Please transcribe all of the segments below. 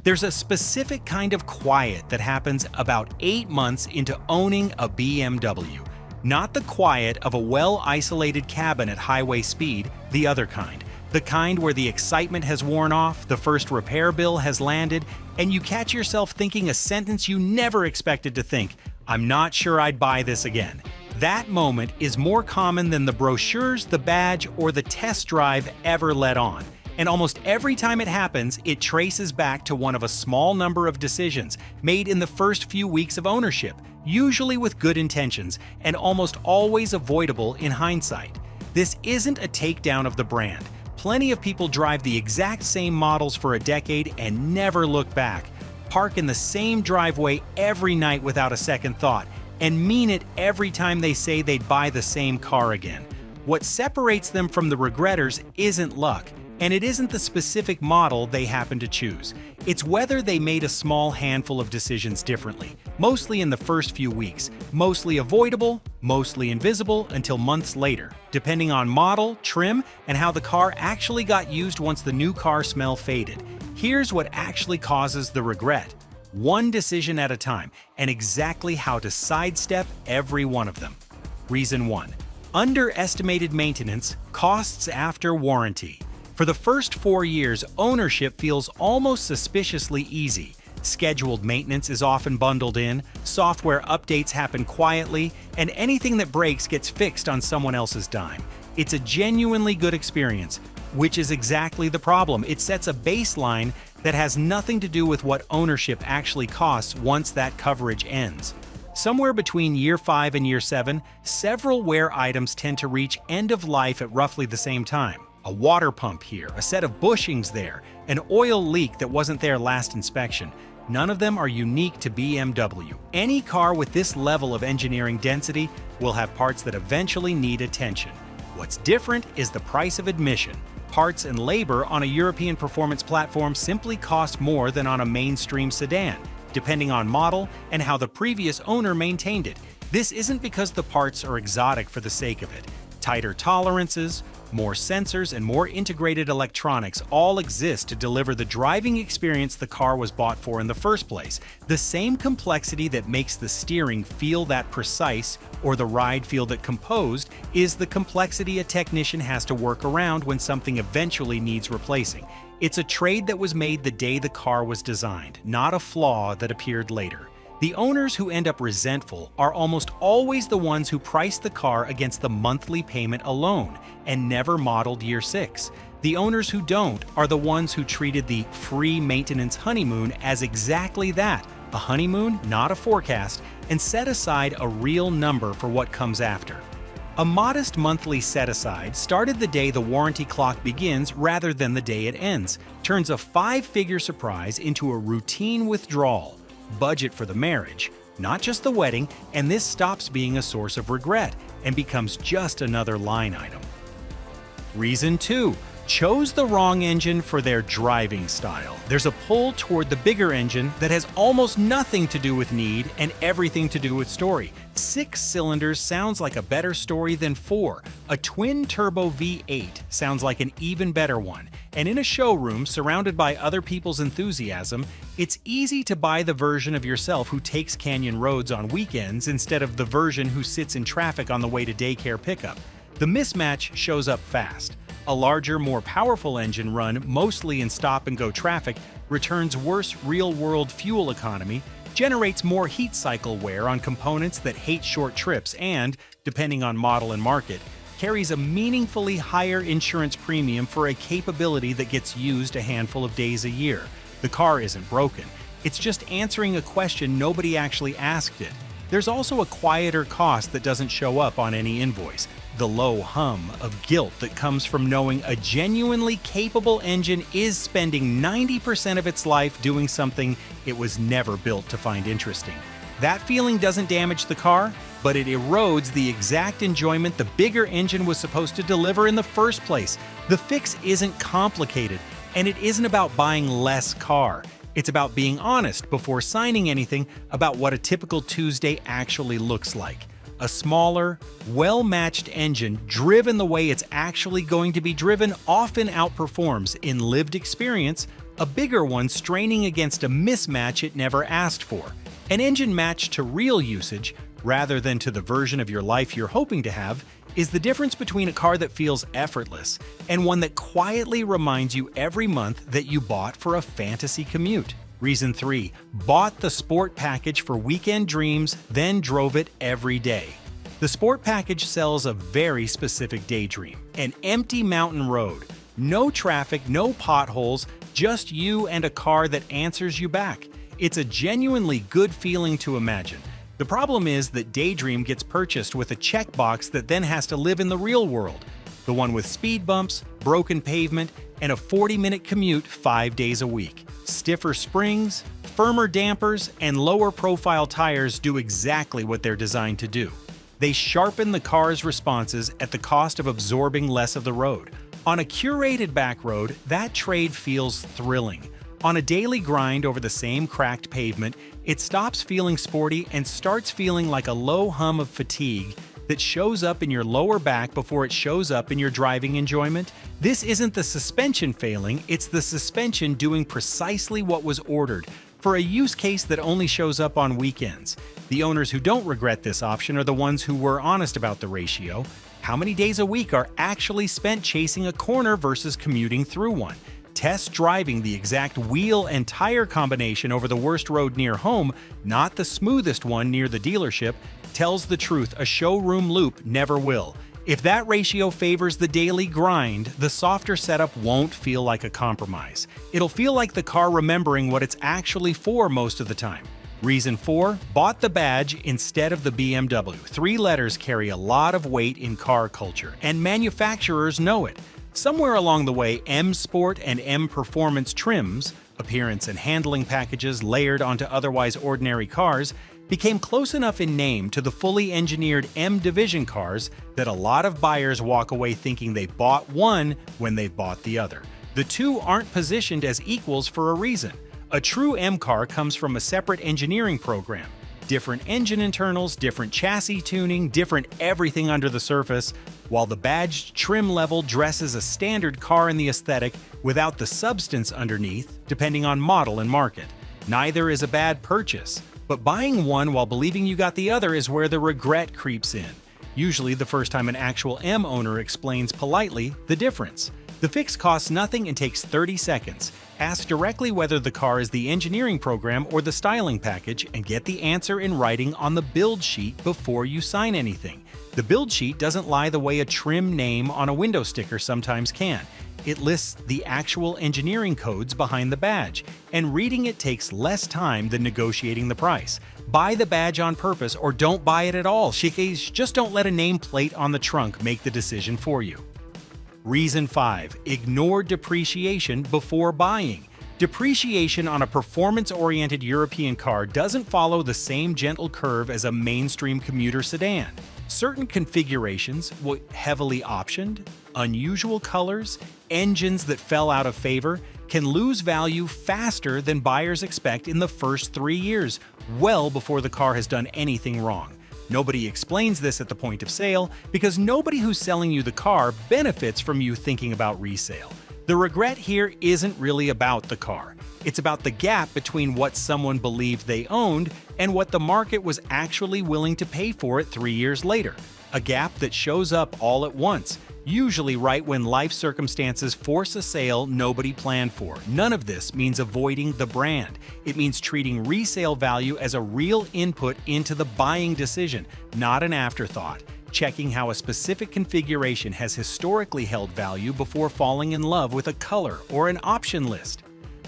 There's a specific kind of quiet that happens about 8 months into owning a BMW. Not the quiet of a well-isolated cabin at highway speed, the other kind. The kind where the excitement has worn off, the first repair bill has landed, and you catch yourself thinking a sentence you never expected to think, "I'm not sure I'd buy this again." That moment is more common than the brochures, the badge, or the test drive ever let on. And almost every time it happens, it traces back to one of a small number of decisions made in the first few weeks of ownership, usually with good intentions, and almost always avoidable in hindsight. This isn't a takedown of the brand. Plenty of people drive the exact same models for a decade and never look back, park in the same driveway every night without a second thought, and mean it every time they say they'd buy the same car again. What separates them from the regretters isn't luck, and it isn't the specific model they happen to choose. It's whether they made a small handful of decisions differently, mostly in the first few weeks, mostly avoidable, mostly invisible until months later, depending on model, trim, and how the car actually got used once the new car smell faded. Here's what actually causes the regret. One decision at a time, and exactly how to sidestep every one of them. Reason 1. Underestimated maintenance, costs after warranty. For the first 4 years, ownership feels almost suspiciously easy. Scheduled maintenance is often bundled in, software updates happen quietly, and anything that breaks gets fixed on someone else's dime. It's a genuinely good experience, which is exactly the problem. It sets a baseline that has nothing to do with what ownership actually costs once that coverage ends. Somewhere between year 5 and year 7, several wear items tend to reach end of life at roughly the same time. A water pump here, a set of bushings there, an oil leak that wasn't there last inspection. None of them are unique to BMW. Any car with this level of engineering density will have parts that eventually need attention. What's different is the price of admission. Parts and labor on a European performance platform simply cost more than on a mainstream sedan, depending on model and how the previous owner maintained it. This isn't because the parts are exotic for the sake of it. Tighter tolerances, more sensors, and more integrated electronics all exist to deliver the driving experience the car was bought for in the first place. The same complexity that makes the steering feel that precise or the ride feel that composed is the complexity a technician has to work around when something eventually needs replacing. It's a trade that was made the day the car was designed, not a flaw that appeared later. The owners who end up resentful are almost always the ones who priced the car against the monthly payment alone and never modeled year 6. The owners who don't are the ones who treated the free maintenance honeymoon as exactly that, a honeymoon, not a forecast, and set aside a real number for what comes after. A modest monthly set-aside started the day the warranty clock begins rather than the day it ends, turns a 5-figure surprise into a routine withdrawal. Budget for the marriage, not just the wedding, and this stops being a source of regret and becomes just another line item. Reason 2. Chose the wrong engine for their driving style. There's a pull toward the bigger engine that has almost nothing to do with need and everything to do with story. 6 cylinders sounds like a better story than 4. A twin-turbo V8 sounds like an even better one. And in a showroom surrounded by other people's enthusiasm, it's easy to buy the version of yourself who takes canyon roads on weekends instead of the version who sits in traffic on the way to daycare pickup. The mismatch shows up fast. A larger, more powerful engine run, mostly in stop-and-go traffic, returns worse real-world fuel economy, generates more heat cycle wear on components that hate short trips, and, depending on model and market, carries a meaningfully higher insurance premium for a capability that gets used a handful of days a year. The car isn't broken. It's just answering a question nobody actually asked it. There's also a quieter cost that doesn't show up on any invoice, the low hum of guilt that comes from knowing a genuinely capable engine is spending 90% of its life doing something it was never built to find interesting. That feeling doesn't damage the car, but it erodes the exact enjoyment the bigger engine was supposed to deliver in the first place. The fix isn't complicated, and it isn't about buying less car. It's about being honest before signing anything about what a typical Tuesday actually looks like. A smaller, well-matched engine driven the way it's actually going to be driven often outperforms in lived experience a bigger one straining against a mismatch it never asked for. An engine matched to real usage, rather than to the version of your life you're hoping to have, is the difference between a car that feels effortless and one that quietly reminds you every month that you bought for a fantasy commute. Reason 3. Bought the sport package for weekend dreams, then drove it every day. The sport package sells a very specific daydream: an empty mountain road. No traffic, no potholes, just you and a car that answers you back. It's a genuinely good feeling to imagine. The problem is that Daydream gets purchased with a checkbox that then has to live in the real world. The one with speed bumps, broken pavement, and a 40-minute commute 5 days a week. Stiffer springs, firmer dampers, and lower profile tires do exactly what they're designed to do. They sharpen the car's responses at the cost of absorbing less of the road. On a curated back road, that trade feels thrilling. On a daily grind over the same cracked pavement, it stops feeling sporty and starts feeling like a low hum of fatigue that shows up in your lower back before it shows up in your driving enjoyment. This isn't the suspension failing, it's the suspension doing precisely what was ordered, for a use case that only shows up on weekends. The owners who don't regret this option are the ones who were honest about the ratio. How many days a week are actually spent chasing a corner versus commuting through one? Test driving the exact wheel and tire combination over the worst road near home, not the smoothest one near the dealership, tells the truth a showroom loop never will. If that ratio favors the daily grind, the softer setup won't feel like a compromise. It'll feel like the car remembering what it's actually for most of the time. Reason 4. Bought the badge instead of the BMW. 3 letters carry a lot of weight in car culture, and manufacturers know it. Somewhere along the way, M Sport and M Performance trims, appearance and handling packages layered onto otherwise ordinary cars, became close enough in name to the fully engineered M Division cars that a lot of buyers walk away thinking they bought one when they've bought the other. The two aren't positioned as equals for a reason. A true M car comes from a separate engineering program. Different engine internals, different chassis tuning, different everything under the surface, while the badged trim level dresses a standard car in the aesthetic without the substance underneath, depending on model and market. Neither is a bad purchase, but buying one while believing you got the other is where the regret creeps in. Usually the first time an actual M owner explains politely the difference. The fix costs nothing and takes 30 seconds. Ask directly whether the car is the engineering program or the styling package and get the answer in writing on the build sheet before you sign anything. The build sheet doesn't lie the way a trim name on a window sticker sometimes can. It lists the actual engineering codes behind the badge, and reading it takes less time than negotiating the price. Buy the badge on purpose or don't buy it at all. Just don't let a nameplate on the trunk make the decision for you. Reason 5. Ignore depreciation before buying. Depreciation on a performance-oriented European car doesn't follow the same gentle curve as a mainstream commuter sedan. Certain configurations, heavily optioned, unusual colors, engines that fell out of favor, can lose value faster than buyers expect in the first 3 years, well before the car has done anything wrong. Nobody explains this at the point of sale because nobody who's selling you the car benefits from you thinking about resale. The regret here isn't really about the car. It's about the gap between what someone believed they owned and what the market was actually willing to pay for it 3 years later. A gap that shows up all at once, usually right when life circumstances force a sale nobody planned for. None of this means avoiding the brand. It means treating resale value as a real input into the buying decision, not an afterthought. Checking how a specific configuration has historically held value before falling in love with a color or an option list.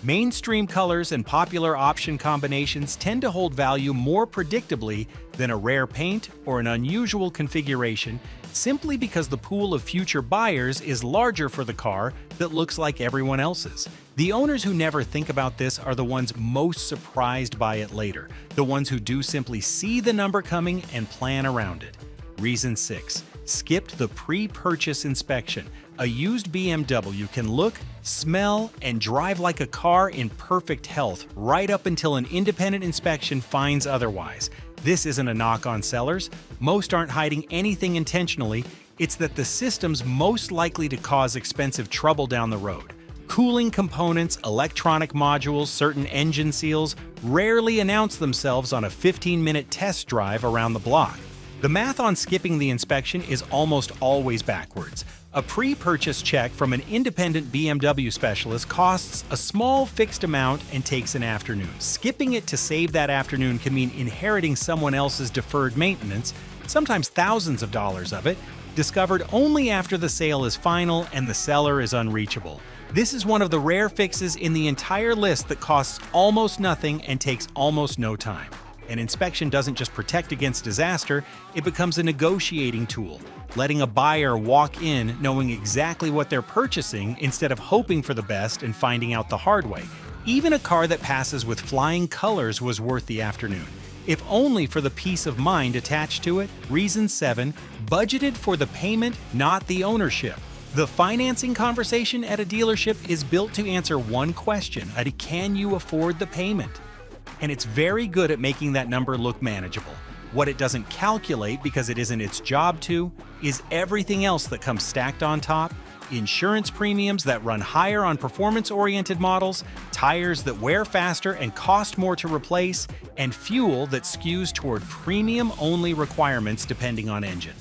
Mainstream colors and popular option combinations tend to hold value more predictably than a rare paint or an unusual configuration, simply because the pool of future buyers is larger for the car that looks like everyone else's. The owners who never think about this are the ones most surprised by it later, the ones who do simply see the number coming and plan around it. Reason 6. Skipped the pre-purchase inspection. A used BMW can look, smell, and drive like a car in perfect health right up until an independent inspection finds otherwise. This isn't a knock on sellers. Most aren't hiding anything intentionally. It's that the system's most likely to cause expensive trouble down the road. Cooling components, electronic modules, certain engine seals rarely announce themselves on a 15-minute test drive around the block. The math on skipping the inspection is almost always backwards. A pre-purchase check from an independent BMW specialist costs a small fixed amount and takes an afternoon. Skipping it to save that afternoon can mean inheriting someone else's deferred maintenance, sometimes thousands of dollars of it, discovered only after the sale is final and the seller is unreachable. This is one of the rare fixes in the entire list that costs almost nothing and takes almost no time. An inspection doesn't just protect against disaster, it becomes a negotiating tool, letting a buyer walk in knowing exactly what they're purchasing instead of hoping for the best and finding out the hard way. Even a car that passes with flying colors was worth the afternoon, if only for the peace of mind attached to it. Reason 7, budgeted for the payment, not the ownership. The financing conversation at a dealership is built to answer one question: can you afford the payment? And it's very good at making that number look manageable. What it doesn't calculate, because it isn't its job to, is everything else that comes stacked on top: insurance premiums that run higher on performance-oriented models, tires that wear faster and cost more to replace, and fuel that skews toward premium-only requirements depending on engine.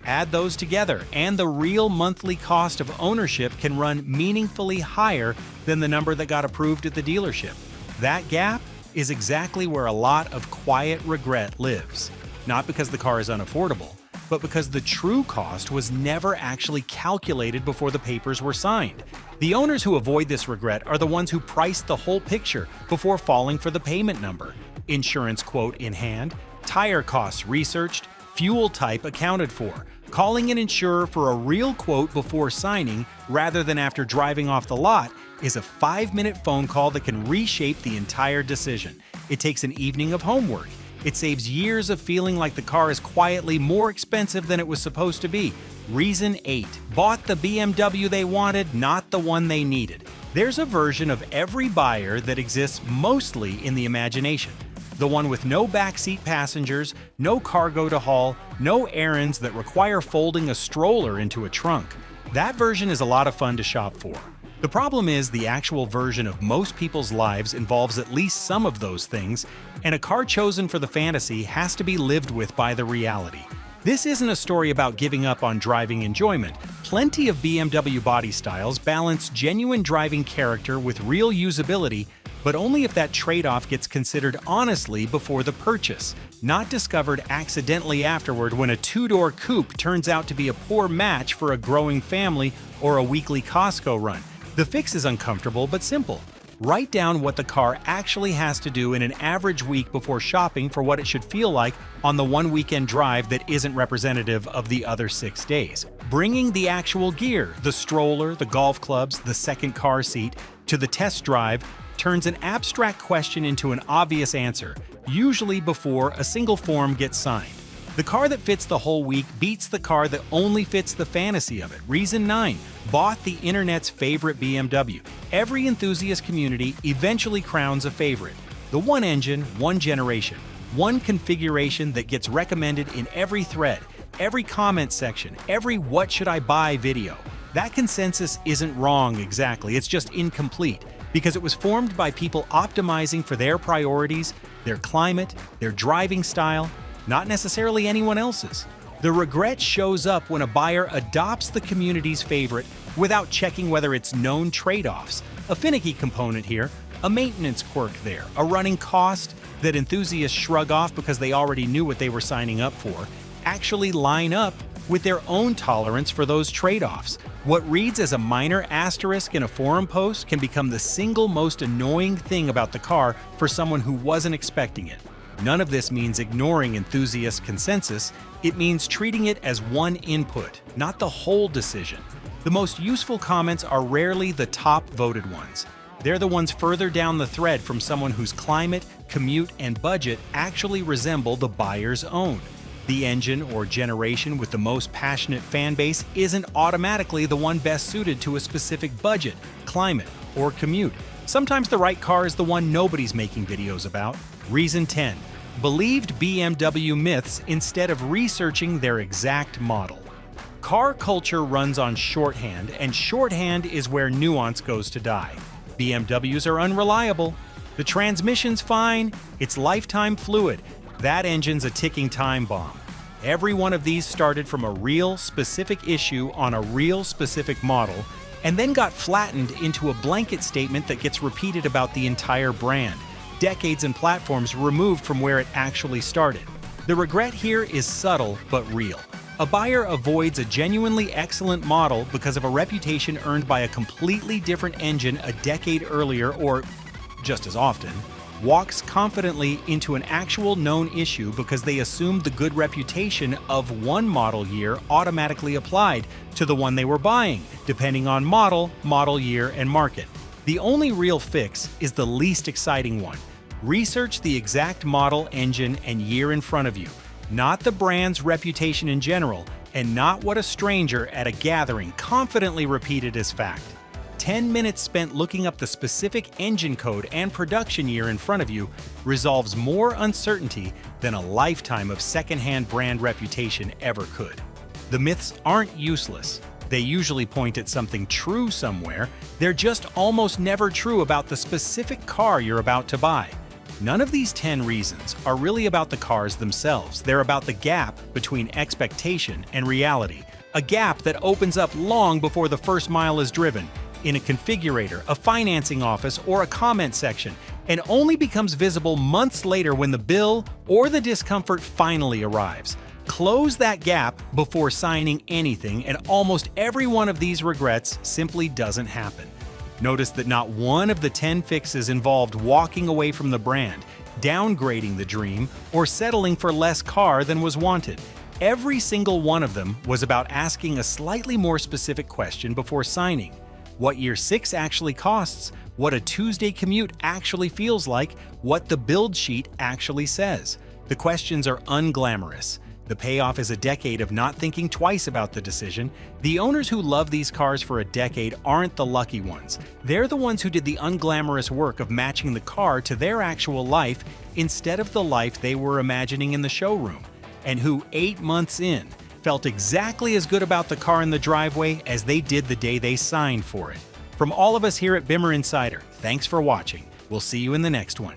Add those together, and the real monthly cost of ownership can run meaningfully higher than the number that got approved at the dealership. That gap is exactly where a lot of quiet regret lives. Not because the car is unaffordable, but because the true cost was never actually calculated before the papers were signed. The owners who avoid this regret are the ones who price the whole picture before falling for the payment number. Insurance quote in hand, tire costs researched, fuel type accounted for, calling an insurer for a real quote before signing rather than after driving off the lot is a 5-minute phone call that can reshape the entire decision. It takes an evening of homework. It saves years of feeling like the car is quietly more expensive than it was supposed to be. Reason 8, bought the BMW they wanted, not the one they needed. There's a version of every buyer that exists mostly in the imagination. The one with no backseat passengers, no cargo to haul, no errands that require folding a stroller into a trunk. That version is a lot of fun to shop for. The problem is the actual version of most people's lives involves at least some of those things, and a car chosen for the fantasy has to be lived with by the reality. This isn't a story about giving up on driving enjoyment. Plenty of BMW body styles balance genuine driving character with real usability, but only if that trade-off gets considered honestly before the purchase, not discovered accidentally afterward when a two-door coupe turns out to be a poor match for a growing family or a weekly Costco run. The fix is uncomfortable but simple. Write down what the car actually has to do in an average week before shopping for what it should feel like on the one weekend drive that isn't representative of the other 6 days. Bringing the actual gear, the stroller, the golf clubs, the second car seat, to the test drive turns an abstract question into an obvious answer, usually before a single form gets signed. The car that fits the whole week beats the car that only fits the fantasy of it. Reason 9, bought the internet's favorite BMW. Every enthusiast community eventually crowns a favorite. The one engine, one generation, one configuration that gets recommended in every thread, every comment section, every "what should I buy" video. That consensus isn't wrong exactly, it's just incomplete, because it was formed by people optimizing for their priorities, their climate, their driving style, not necessarily anyone else's. The regret shows up when a buyer adopts the community's favorite without checking whether it's known trade-offs, a finicky component here, a maintenance quirk there, a running cost that enthusiasts shrug off because they already knew what they were signing up for, actually line up with their own tolerance for those trade-offs. What reads as a minor asterisk in a forum post can become the single most annoying thing about the car for someone who wasn't expecting it. None of this means ignoring enthusiast consensus. It means treating it as one input, not the whole decision. The most useful comments are rarely the top voted ones. They're the ones further down the thread from someone whose climate, commute, and budget actually resemble the buyer's own. The engine or generation with the most passionate fan base isn't automatically the one best suited to a specific budget, climate, or commute. Sometimes the right car is the one nobody's making videos about. Reason 10. Believed BMW myths instead of researching their exact model. Car culture runs on shorthand, and shorthand is where nuance goes to die. BMWs are unreliable. The transmission's fine. It's lifetime fluid. That engine's a ticking time bomb. Every one of these started from a real, specific issue on a real, specific model, and then got flattened into a blanket statement that gets repeated about the entire brand, decades and platforms removed from where it actually started. The regret here is subtle but real. A buyer avoids a genuinely excellent model because of a reputation earned by a completely different engine a decade earlier, or just as often, walks confidently into an actual known issue because they assumed the good reputation of one model year automatically applied to the one they were buying, depending on model, model year, and market. The only real fix is the least exciting one. Research the exact model, engine, and year in front of you, not the brand's reputation in general, and not what a stranger at a gathering confidently repeated as fact. 10 minutes spent looking up the specific engine code and production year in front of you resolves more uncertainty than a lifetime of secondhand brand reputation ever could. The myths aren't useless. They usually point at something true somewhere. They're just almost never true about the specific car you're about to buy. None of these 10 reasons are really about the cars themselves. They're about the gap between expectation and reality, a gap that opens up long before the first mile is driven, in a configurator, a financing office, or a comment section, and only becomes visible months later when the bill or the discomfort finally arrives. Close that gap before signing anything, and almost every one of these regrets simply doesn't happen. Notice that not one of the 10 fixes involved walking away from the brand, downgrading the dream, or settling for less car than was wanted. Every single one of them was about asking a slightly more specific question before signing. What year 6 actually costs, what a Tuesday commute actually feels like, what the build sheet actually says. The questions are unglamorous. The payoff is a decade of not thinking twice about the decision. The owners who love these cars for a decade aren't the lucky ones. They're the ones who did the unglamorous work of matching the car to their actual life instead of the life they were imagining in the showroom, and who 8 months in felt exactly as good about the car in the driveway as they did the day they signed for it. From all of us here at Bimmer Insider, thanks for watching. We'll see you in the next one.